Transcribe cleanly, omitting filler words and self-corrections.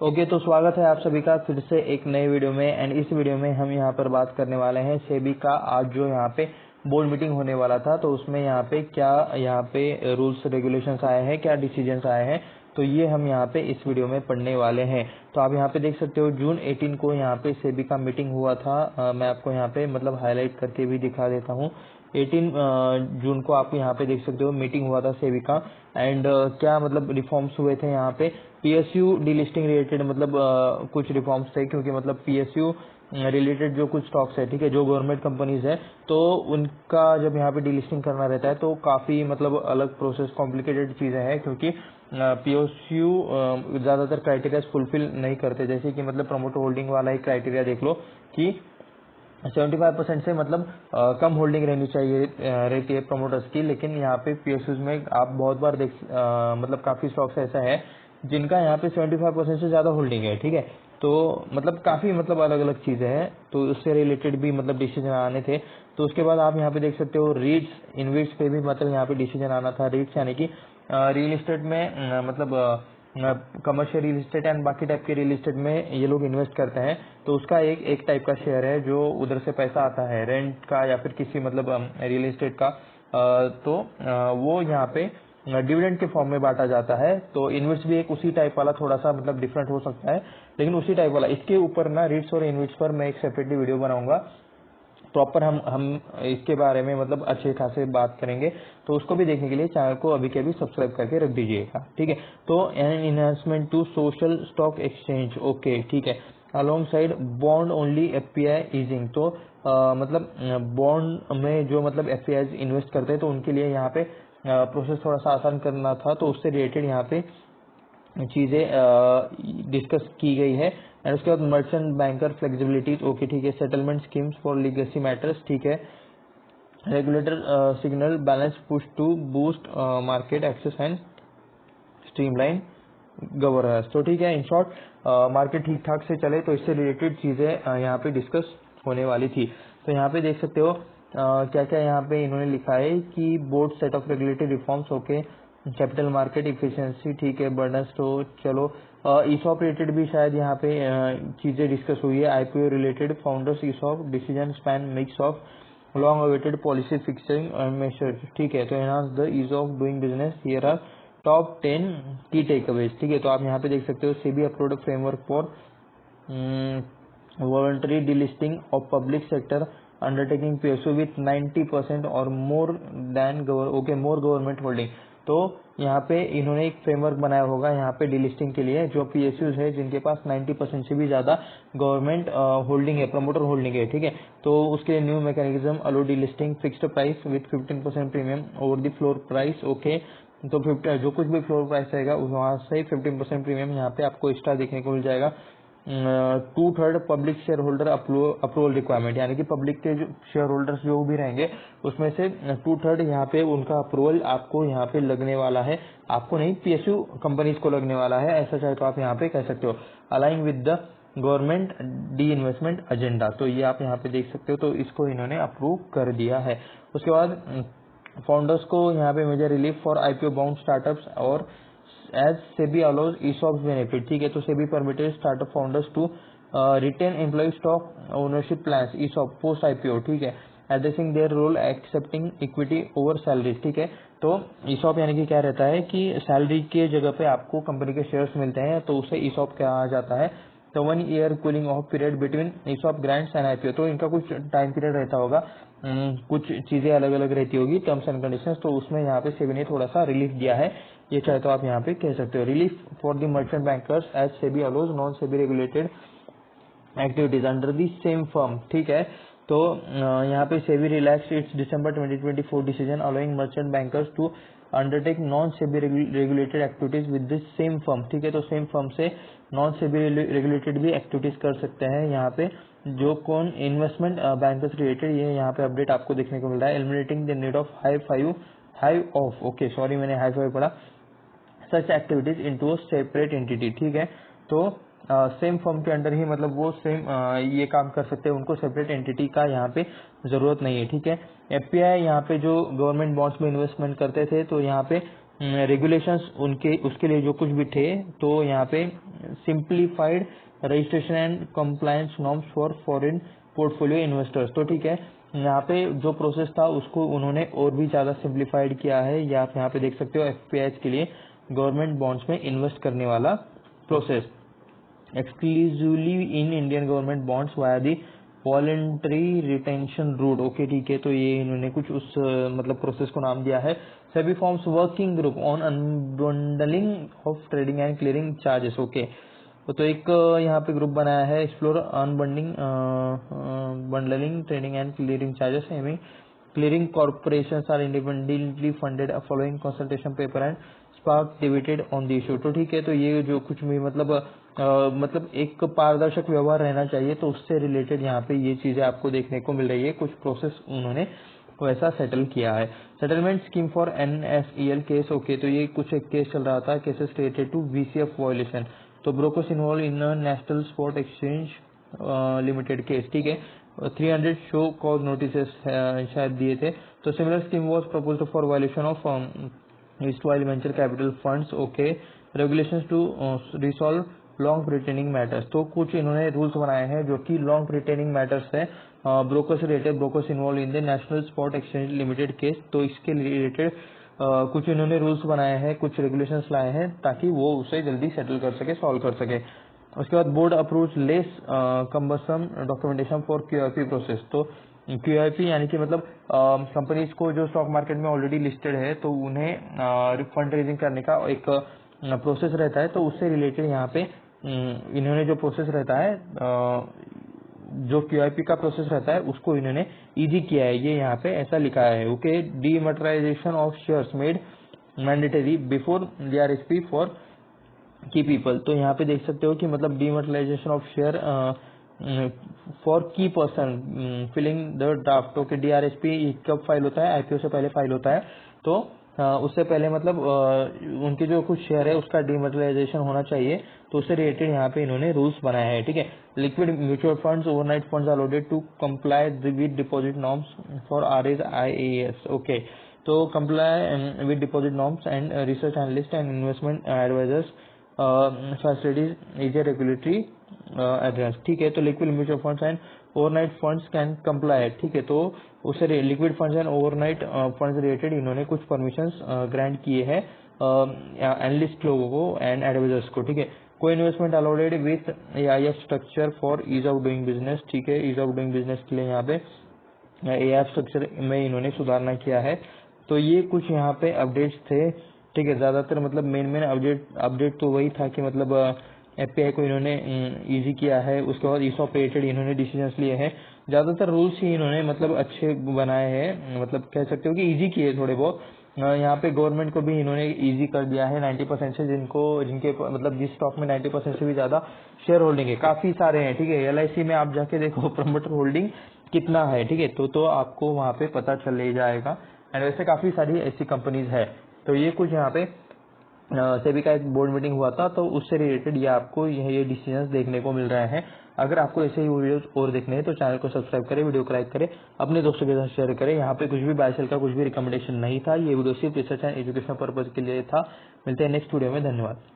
Okay, तो स्वागत है आप सभी का फिर से एक नए वीडियो में। एंड इस वीडियो में हम यहाँ पर बात करने वाले हैं सेबी का आज जो यहाँ पे बोर्ड मीटिंग होने वाला था, तो उसमें यहाँ पे क्या रूल्स रेगुलेशंस आए हैं, क्या डिसीजंस आए हैं, तो ये हम यहाँ पे इस वीडियो में पढ़ने वाले हैं। तो आप यहाँ पे देख सकते हो जून 18 को यहाँ पे सेबी का मीटिंग हुआ था। मैं आपको यहाँ पे मतलब हाईलाइट करके भी दिखा देता हूँ। 18 जून को आप यहाँ पे देख सकते हो मीटिंग हुआ था सेबी का। एंड क्या मतलब रिफॉर्म्स हुए थे यहाँ पे। पीएसयू डीलिस्टिंग रिलेटेड मतलब कुछ रिफॉर्म्स थे, क्योंकि मतलब पीएसयू रिलेटेड जो कुछ स्टॉक्स है, ठीक है, जो गवर्नमेंट कंपनीज है, तो उनका जब यहाँ पे डीलिस्टिंग करना रहता है तो काफी मतलब अलग प्रोसेस, कॉम्प्लिकेटेड चीजें हैं, क्योंकि पीएसयू ज्यादातर क्राइटेरिया फुलफिल नहीं करते। जैसे कि मतलब प्रमोटर होल्डिंग वाला ही क्राइटेरिया देख लो कि 75% से मतलब कम होल्डिंग रहनी चाहिए रहती है प्रमोटर्स की। लेकिन यहाँ पे पीएसयूज में आप बहुत बार मतलब काफी स्टॉक्स ऐसा है जिनका यहाँ पे 75% से ज्यादा होल्डिंग है, ठीक है। तो मतलब काफी मतलब अलग अलग चीजें हैं, तो उससे रिलेटेड भी मतलब डिसीजन आने थे। तो उसके बाद आप यहाँ पे देख सकते हो रीट्स इनविट्स पे भी मतलब यहाँ पे डिसीजन आना था। रीट्स यानी कि रियल एस्टेट में मतलब कमर्शियल रियल एस्टेट एंड बाकी टाइप के रियल एस्टेट में ये लोग इन्वेस्ट करते हैं, तो उसका एक टाइप का शेयर है जो उधर से पैसा आता है रेंट का या फिर किसी मतलब रियल एस्टेट का। तो वो यहाँ पे डिविडेंड के फॉर्म में बांटा जाता है। तो इन्वेस्ट भी एक उसी टाइप वाला, थोड़ा सा मतलब डिफरेंट हो सकता है, लेकिन उसी टाइप वाला। इसके ऊपर ना रीट्स और इन्वेस्ट पर मैं एक सेपरेटली वीडियो बनाऊंगा, प्रॉपर हम इसके बारे में मतलब अच्छे खासे बात करेंगे। तो उसको भी देखने के लिए चैनल को अभी के अभी सब्सक्राइब करके रख दीजिएगा, ठीक है। तो an enhancement to social stock exchange, okay, ठीक है, alongside bond only FPI easing. तो मतलब बॉन्ड में जो मतलब एफपीआई इन्वेस्ट करते हैं तो उनके लिए यहाँ पे प्रोसेस थोड़ा सा आसान करना था, तो उससे रिलेटेड यहाँ पे चीजें डिस्कस की गई है। एंड उसके बाद मर्चेंट बैंकर फ्लेक्सिबिलिटीज, ओके, ठीक है, settlement schemes for legacy matters, ठीक है, regulator signal balance push to boost market access and streamline governance. तो ठीक है, इन शॉर्ट मार्केट ठीक ठाक से चले, तो इससे रिलेटेड चीजें यहाँ पे डिस्कस होने वाली थी। तो यहाँ पे देख सकते हो क्या क्या यहाँ पे इन्होंने लिखा है कि board set of regulatory reforms, okay, capital market efficiency, ठीक है, बर्डन्स, तो चलो ईसॉप रिलेटेड भी शायद यहाँ पे चीजें डिस्कस हुई है। IPO related founders ESOP decision span mix of long awaited policy fixing measures, ठीक है। तो enhance the ease of doing business, here are top 10 की टेकअवेज, ठीक है। तो आप यहाँ पे देख सकते हो SEBI approved framework for voluntary delisting of public sector undertaking PSU with 90% और मोर देन मोर गवर्नमेंट होल्डिंग। तो यहाँ पे इन्होंने एक फ्रेमवर्क बनाया होगा यहाँ पे डिलिस्टिंग के लिए, जो पीएसयूज है जिनके पास 90% से भी ज्यादा गवर्नमेंट होल्डिंग है, प्रमोटर होल्डिंग है, ठीक है। तो उसके लिए new mechanism allow delisting fixed price with 15% premium over the floor price, okay. तो 50 जो कुछ भी फ्लोर प्राइस रहेगा वहां से 15% प्रीमियम यहाँ पे आपको एक्स्ट्रा देखने को मिल जाएगा। 2/3 public share holder approval requirement, यानी कि पब्लिक के जो शेयर होल्डर्स जो भी रहेंगे उसमें से 2/3 यहाँ पे उनका अप्रूवल आपको यहाँ पे लगने वाला है। आपको नहीं, पीएसयू कंपनीज को लगने वाला है, ऐसा चाहे तो आप यहाँ पे कह सकते हो। Aligning with the government disinvestment agenda, तो ये आप यहाँ पे देख सकते हो। तो इसको इन्होंने अप्रूव कर दिया है। उसके बाद फाउंडर्स को यहाँ पे major relief for IPO bound startups और as SEBI allows ESOP benefit, ठीक है। तो SEBI permitted startup founders to retain employ stock ownership plans ESOP post IPO, ठीक है, addressing their role accepting equity over salaries, ठीक है। तो ESOP यानी कि क्या रहता है कि सैलरी के जगह पे आपको कंपनी के शेयर्स मिलते हैं, तो उसे ईसॉप कहा जाता है। तो 1 year cooling off period between ESOP grants and IPO, तो इनका कुछ टाइम पीरियड रहता होगा, कुछ चीजें अलग अलग रहती होगी, टर्म्स एंड कंडीशंस, तो उसमें यहाँ पे सेबी ने थोड़ा सा रिलीफ दिया है। ये चाहे तो आप यहाँ पे कह सकते हो relief for the merchant bankers as SEBI allows non SEBI regulated activities under the same firm, ठीक है। तो यहाँ पे SEBI relax its December 2024 decision allowing merchant bankers to undertake non SEBI regulated activities with this same firm, ठीक है। तो same firm से non SEBI regulated भी एक्टिविटीज कर सकते हैं यहाँ पे। जो कौन इन्वेस्टमेंट बैंकर्स रिलेटेड, ये यहाँ पे अपडेट आपको देखने को मिल रहा है। Eliminating the need of high of, okay, sorry मैंने हाई फाइव पढ़ा, सच एक्टिविटीज इनटू सेपरेट एंटिटी, ठीक है। तो सेम फर्म के अंडर ही मतलब वो सेम ये काम कर सकते हैं, उनको सेपरेट एंटिटी का यहाँ पे जरूरत नहीं है, ठीक है। एफपीआई यहाँ पे जो गवर्नमेंट बॉन्ड्स में इन्वेस्टमेंट करते थे, तो यहाँ पे रेगुलेशंस उनके उसके लिए जो कुछ भी थे, तो यहाँ पे simplified registration and compliance norms for foreign portfolio investors. तो ठीक है, यहाँ पे जो प्रोसेस था उसको उन्होंने और भी ज़्यादा सिंप्लीफाइड किया है, या आप यहाँ पे देख सकते हो एफपीआईज के लिए गवर्नमेंट बॉन्ड्स में इन्वेस्ट करने वाला process exclusively in Indian government bonds via the voluntary retention route. Okay ठीक है, तो ये इन्होंने कुछ उस मतलब प्रोसेस को नाम दिया है। SEBI forms working group on unbundling of trading and clearing charges. Okay, तो एक यहाँ पे ग्रुप बनाया है explore unbundling bundling trading and clearing charges aiming clearing corporations are independently funded following consultation paper and spark debated on the issue. तो ठीक है, तो ये जो कुछ भी मतलब एक पारदर्शक व्यवहार रहना चाहिए, तो उससे रिलेटेड यहाँ पे ये चीजें आपको देखने को मिल रही है। कुछ प्रोसेस उन्होंने वैसा सेटल किया है। सेटलमेंट स्कीम फॉर NSEL केस। ओके, तो ये कुछ एक केस चल रहा था, cases related to VCF violation. तो brokers involve in national spot exchange limited case. ठीक है, 300 शो कॉज नोटिस शायद दिए थे। तो similar scheme was proposed for violation of east venture capital funds. Okay, regulations to resolve long pertaining matters. तो कुछ इन्होंने रूल्स बनाए हैं जो कि लॉन्ग प्रिटेनिंग मैटर्स है brokers related, brokers involve in the national spot exchange limited case. तो इसके रिलेटेड कुछ इन्होंने रूल्स बनाए हैं, कुछ रेगुलेशंस लाए हैं ताकि वो उसे जल्दी सेटल कर सके, सॉल्व कर सके। उसके बाद board approves less cumbersome documentation for QIP process. तो QIP यानी कि मतलब कंपनीज को जो स्टॉक मार्केट में ऑलरेडी लिस्टेड है, तो उन्हें फंड रेजिंग करने का एक प्रोसेस रहता है। तो उससे रिलेटेड यहाँ पे इन्होंने जो प्रोसेस रहता है, जो QIP का प्रोसेस रहता है, उसको इन्होंने इजी किया है। ये यहाँ पे ऐसा लिखा है। Okay, dematerialisation of shares made mandatory before DRHP for key people. तो यहाँ पे देख सकते हो कि मतलब dematerialisation of share for key person filing the draft. Okay, DRHP कब फाइल होता है? IPO से पहले फाइल होता है। तो उससे पहले मतलब उनके जो कुछ शेयर है उसका डीमटेरियलाइजेशन होना चाहिए। तो उससे रिलेटेड यहाँ पे इन्होंने रूल्स बनाए हैं। ठीक है, liquid mutual funds overnight funds are loaded to comply with deposit norms for RAs IAS। Okay, तो comply with deposit norms and research analyst and investment advisers facilities is a regulatory address. ठीक है, तो liquid mutual funds and overnight funds can comply. ठीक है, तो उससे liquid funds and overnight funds related इन्होंने कुछ परमिशंस ग्रांट किए हैं एनालिस्ट लोगों को एंड एडवाइजर्स को। ठीक है, को investment allowed with AIF structure for ease of doing business. ठीक है, ईज ऑफ डूइंग बिजनेस के लिए यहाँ पे AIF स्ट्रक्चर में इन्होंने सुधारना किया है। तो ये कुछ यहाँ पे अपडेट्स थे। ठीक है, ज्यादातर मतलब मेन अपडेट तो वही था कि मतलब FPI को इन्होंने इजी किया है। उसके बाद ESOP रिलेटेड इन्होंने डिसीजंस लिए हैं। ज्यादातर रूल्स ही इन्होंने मतलब अच्छे बनाए हैं, मतलब कह सकते हो कि इजी किए थोड़े बहुत। यहाँ पे गवर्नमेंट को भी इन्होंने इजी कर दिया है 90% से, जिनके मतलब जिस स्टॉक में 90% से भी ज्यादा शेयर होल्डिंग है, काफी सारे हैं। ठीक है, LIC में आप जाके देखो प्रमोटर होल्डिंग कितना है। ठीक है, तो आपको वहाँ पे पता चल ही जाएगा। एंड वैसे काफी सारी ऐसी कंपनीज है। तो ये कुछ यहाँ पे सेबी का एक बोर्ड मीटिंग हुआ था, तो उससे रिलेटेड ये आपको ये डिसीजंस देखने को मिल रहे हैं। अगर आपको ऐसे ही वीडियोस और देखने हैं तो चैनल को सब्सक्राइब करें, वीडियो को लाइक करें, अपने दोस्तों के साथ शेयर करें। यहाँ पे कुछ भी बाय सेल का कुछ भी रिकमेंडेशन नहीं था। ये वीडियो सिर्फ रिसर्च एंड एजुकेशन पर्पज के लिए था। मिलते हैं नेक्स्ट वीडियो में। धन्यवाद।